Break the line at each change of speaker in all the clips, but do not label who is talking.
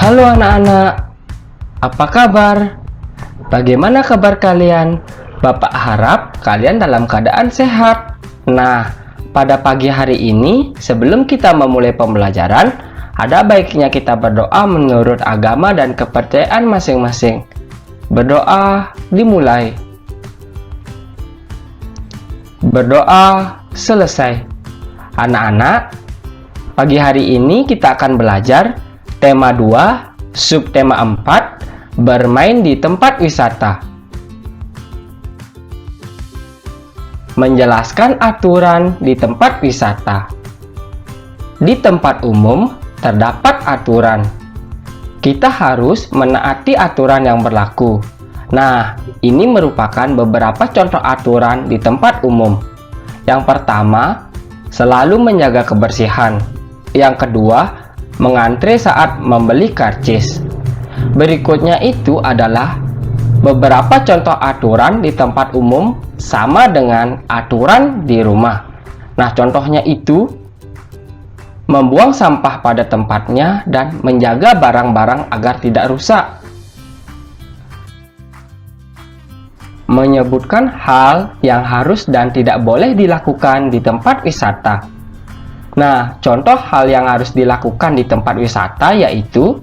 Halo anak-anak, apa kabar? Bagaimana kabar kalian? Bapak harap kalian dalam keadaan sehat. Nah, pada pagi hari ini, sebelum kita memulai pembelajaran, ada baiknya kita berdoa menurut agama dan kepercayaan masing-masing. Berdoa dimulai. Berdoa selesai. Anak-anak, pagi hari ini kita akan belajar tema 2, subtema 4, bermain di tempat wisata. Menjelaskan aturan di tempat wisata. Di tempat umum terdapat aturan. Kita harus menaati aturan yang berlaku. Nah, ini merupakan beberapa contoh aturan di tempat umum. Yang pertama, selalu menjaga kebersihan. Yang kedua, mengantre saat membeli karcis. Berikutnya itu adalah beberapa contoh aturan di tempat umum sama dengan aturan di rumah. Nah, contohnya itu membuang sampah pada tempatnya dan menjaga barang-barang agar tidak rusak. Menyebutkan hal yang harus dan tidak boleh dilakukan di tempat wisata. Nah, contoh hal yang harus dilakukan di tempat wisata yaitu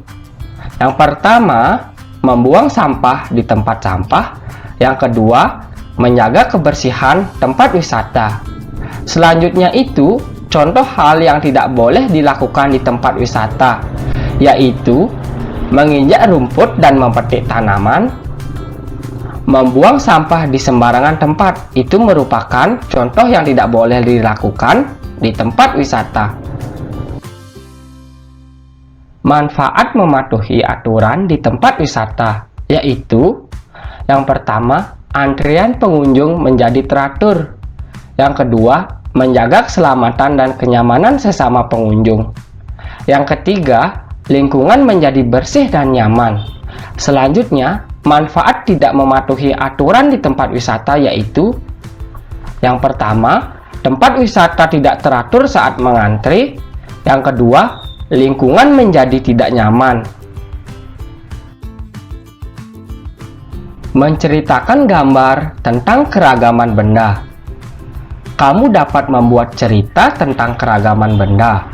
yang pertama, membuang sampah di tempat sampah. Yang kedua, menjaga kebersihan tempat wisata. Selanjutnya itu, contoh hal yang tidak boleh dilakukan di tempat wisata yaitu menginjak rumput dan memetik tanaman. Membuang sampah di sembarangan tempat, itu merupakan contoh yang tidak boleh dilakukan di tempat wisata. Manfaat mematuhi aturan di tempat wisata yaitu yang pertama, antrian pengunjung menjadi teratur. Yang kedua, menjaga keselamatan dan kenyamanan sesama pengunjung. Yang ketiga, lingkungan menjadi bersih dan nyaman. Selanjutnya, manfaat tidak mematuhi aturan di tempat wisata yaitu yang pertama, tempat wisata tidak teratur saat mengantri. Yang kedua, lingkungan menjadi tidak nyaman. Menceritakan gambar tentang keragaman benda. Kamu dapat membuat cerita tentang keragaman benda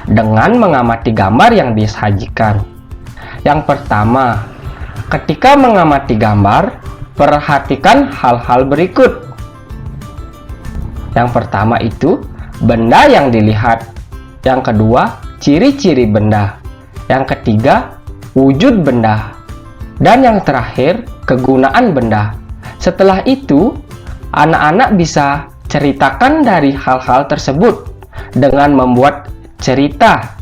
dengan mengamati gambar yang disajikan. Yang pertama, ketika mengamati gambar, perhatikan hal-hal berikut. Yang pertama itu, benda yang dilihat. Yang kedua, ciri-ciri benda. Yang ketiga, wujud benda. Dan yang terakhir, kegunaan benda. Setelah itu, anak-anak bisa ceritakan dari hal-hal tersebut dengan membuat cerita.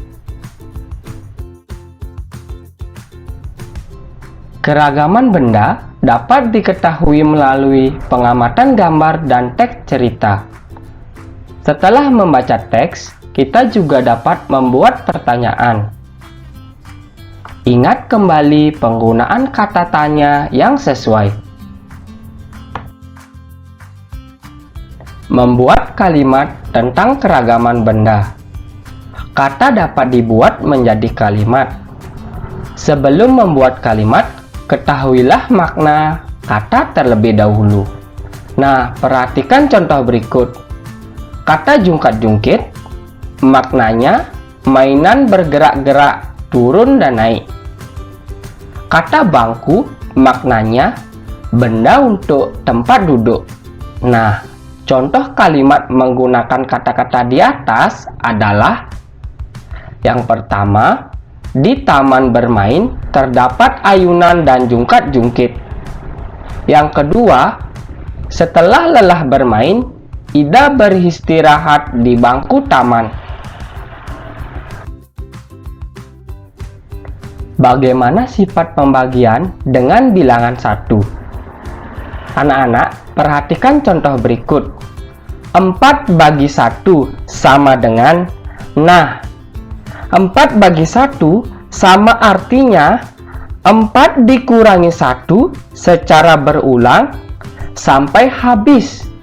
Keragaman benda dapat diketahui melalui pengamatan gambar dan teks cerita. Setelah membaca teks, kita juga dapat membuat pertanyaan. Ingat kembali penggunaan kata tanya yang sesuai. Membuat kalimat tentang keragaman benda. Kata dapat dibuat menjadi kalimat. Sebelum membuat kalimat, ketahuilah makna kata terlebih dahulu. Nah, perhatikan contoh berikut. Kata jungkat-jungkit, maknanya mainan bergerak-gerak, turun dan naik. Kata bangku, maknanya benda untuk tempat duduk. Nah, contoh kalimat menggunakan kata-kata di atas adalah yang pertama, di taman bermain terdapat ayunan dan jungkat-jungkit. Yang kedua, setelah lelah bermain, Ida beristirahat di bangku taman. Bagaimana sifat pembagian dengan bilangan 1? Anak-anak, perhatikan contoh berikut. 4 bagi 1 sama dengan, nah, 4 bagi 1 sama artinya 4 dikurangi 1 secara berulang sampai habis.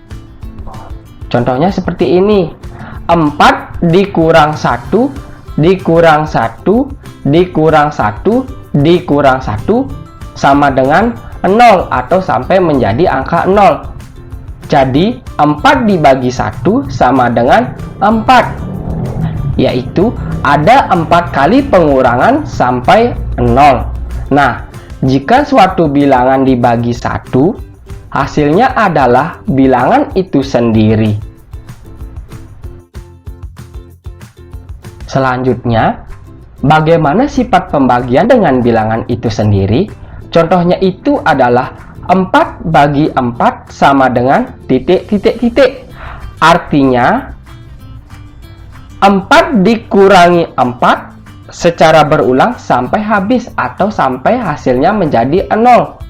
Contohnya seperti ini. 4 dikurang 1 dikurang 1 dikurang 1 dikurang 1 sama dengan 0 atau sampai menjadi angka 0. Jadi 4 dibagi 1 sama dengan 4, yaitu ada 4 kali pengurangan sampai 0. Nah, jika suatu bilangan dibagi 1, hasilnya adalah bilangan itu sendiri. Selanjutnya, bagaimana sifat pembagian dengan bilangan itu sendiri? Contohnya itu adalah 4 bagi 4 sama dengan titik. Artinya 4 dikurangi 4 secara berulang sampai habis atau sampai hasilnya menjadi 0,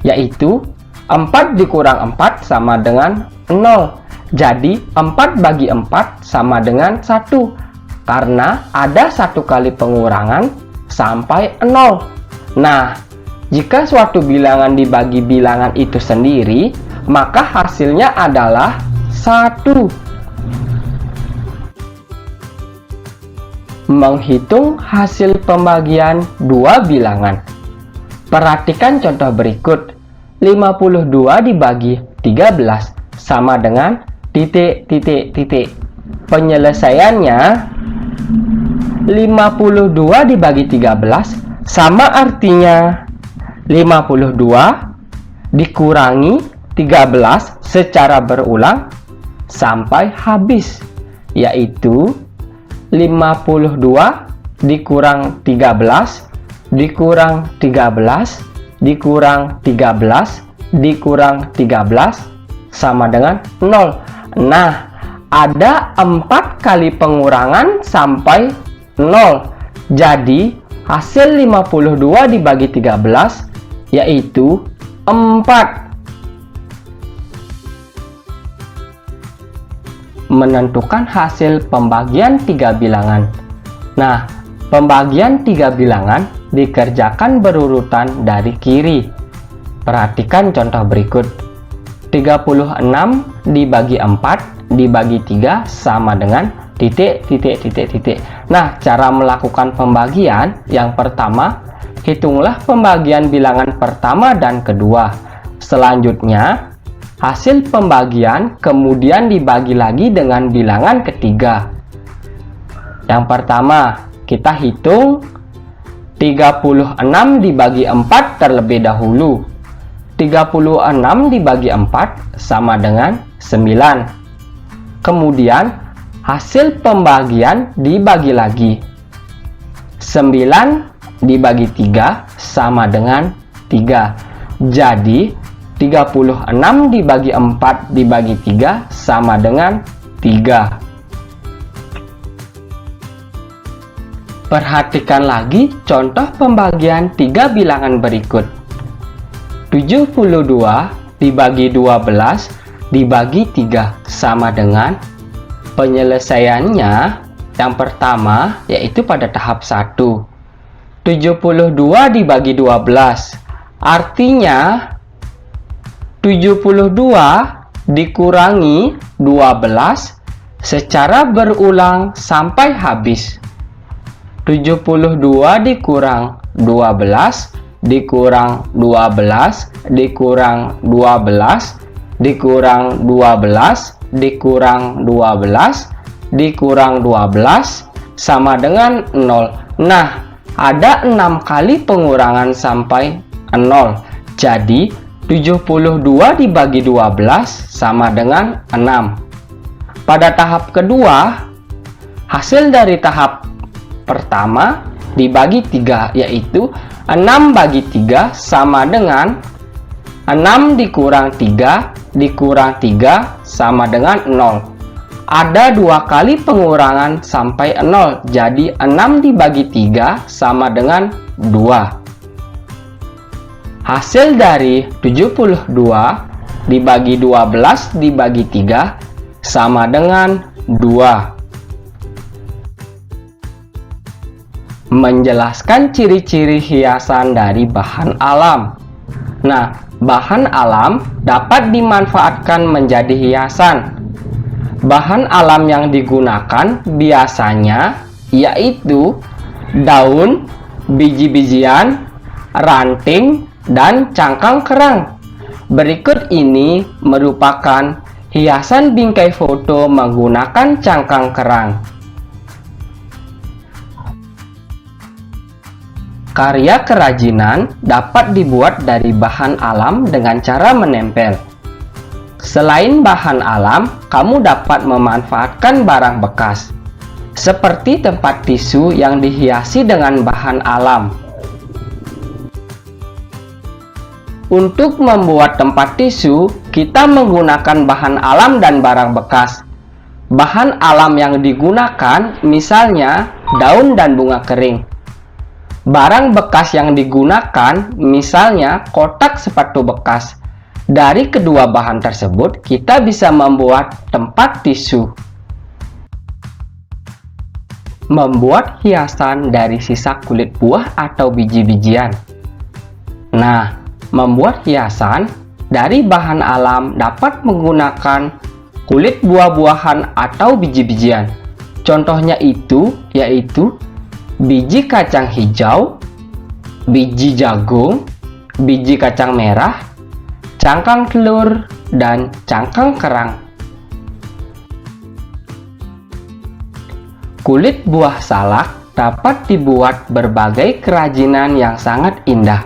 yaitu 4 dikurang 4 sama dengan 0. Jadi 4 bagi 4 sama dengan 1, karena ada 1 kali pengurangan sampai 0. Nah, jika suatu bilangan dibagi bilangan itu sendiri, maka hasilnya adalah 1. Menghitung hasil pembagian dua bilangan. Perhatikan contoh berikut. 52 dibagi 13 sama dengan titik. Penyelesaiannya 52 dibagi 13 sama artinya 52 dikurangi 13 secara berulang sampai habis, yaitu 52 dikurang 13 dikurang 13 dikurang 13 dikurang 13 sama dengan 0. Nah, ada 4 kali pengurangan sampai 0. Jadi hasil 52 dibagi 13 yaitu 4. Menentukan hasil pembagian 3 bilangan. Nah, pembagian 3 bilangan dikerjakan berurutan dari kiri. Perhatikan contoh berikut. 36 dibagi 4 dibagi 3 sama dengan titik. Nah, cara melakukan pembagian yang pertama, hitunglah pembagian bilangan pertama dan kedua. Selanjutnya, hasil pembagian kemudian dibagi lagi dengan bilangan ketiga. Yang pertama, kita hitung 36 dibagi 4 terlebih dahulu. 36 dibagi 4 sama dengan 9. Kemudian, hasil pembagian dibagi lagi. 9 dibagi 3 sama dengan 3. Jadi, 36 dibagi 4 dibagi 3 sama dengan 3. Perhatikan lagi contoh pembagian 3 bilangan berikut. 72 dibagi 12 dibagi 3 sama dengan, penyelesaiannya yang pertama yaitu pada tahap 1. 72 dibagi 12 artinya 72 dikurangi 12 secara berulang sampai habis. 72 dikurang 12 dikurang 12 dikurang 12 dikurang 12 dikurang 12 dikurang 12 sama dengan 0. Nah, ada 6 kali pengurangan sampai 0. Jadi 72 dibagi 12 sama dengan 6. Pada tahap kedua, hasil dari tahap pertama dibagi 3, yaitu 6 bagi 3 sama dengan 6 dikurang 3 dikurang 3 sama dengan 0. Ada 2 kali pengurangan sampai 0, jadi 6 dibagi 3 sama dengan 2. Hasil dari 72 dibagi 12 dibagi 3 sama dengan 2. Menjelaskan ciri-ciri hiasan dari bahan alam. Nah, bahan alam dapat dimanfaatkan menjadi hiasan. Bahan alam yang digunakan biasanya yaitu daun, biji-bijian, ranting, dan cangkang kerang. Berikut ini merupakan hiasan bingkai foto menggunakan cangkang kerang. Karya kerajinan dapat dibuat dari bahan alam dengan cara menempel. Selain bahan alam, kamu dapat memanfaatkan barang bekas, seperti tempat tisu yang dihiasi dengan bahan alam. Untuk membuat tempat tisu, kita menggunakan bahan alam dan barang bekas. Bahan alam yang digunakan misalnya daun dan bunga kering. Barang bekas yang digunakan misalnya kotak sepatu bekas. Dari kedua bahan tersebut, kita bisa membuat tempat tisu. Membuat hiasan dari sisa kulit buah atau biji-bijian. Nah, membuat hiasan dari bahan alam dapat menggunakan kulit buah-buahan atau biji-bijian. Contohnya yaitu biji kacang hijau, biji jagung, biji kacang merah, cangkang telur, dan cangkang kerang. Kulit buah salak dapat dibuat berbagai kerajinan yang sangat indah.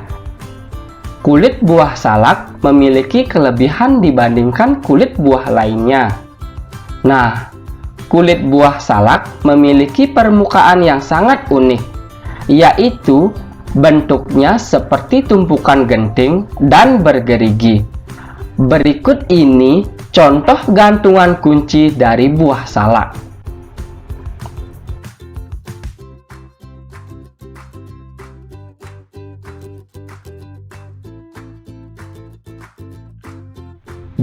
Kulit buah salak memiliki kelebihan dibandingkan kulit buah lainnya. Nah, kulit buah salak memiliki permukaan yang sangat unik, yaitu bentuknya seperti tumpukan genting dan bergerigi. Berikut ini contoh gantungan kunci dari buah salak.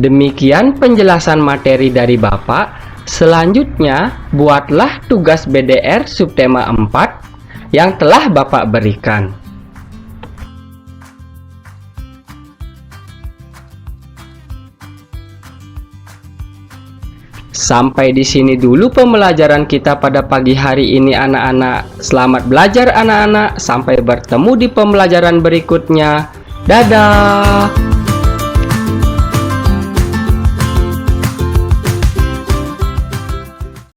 Demikian penjelasan materi dari Bapak. Selanjutnya, buatlah tugas BDR subtema 4 yang telah Bapak berikan. Sampai di sini dulu pembelajaran kita pada pagi hari ini anak-anak. Selamat belajar anak-anak, sampai bertemu di pembelajaran berikutnya. Dadah!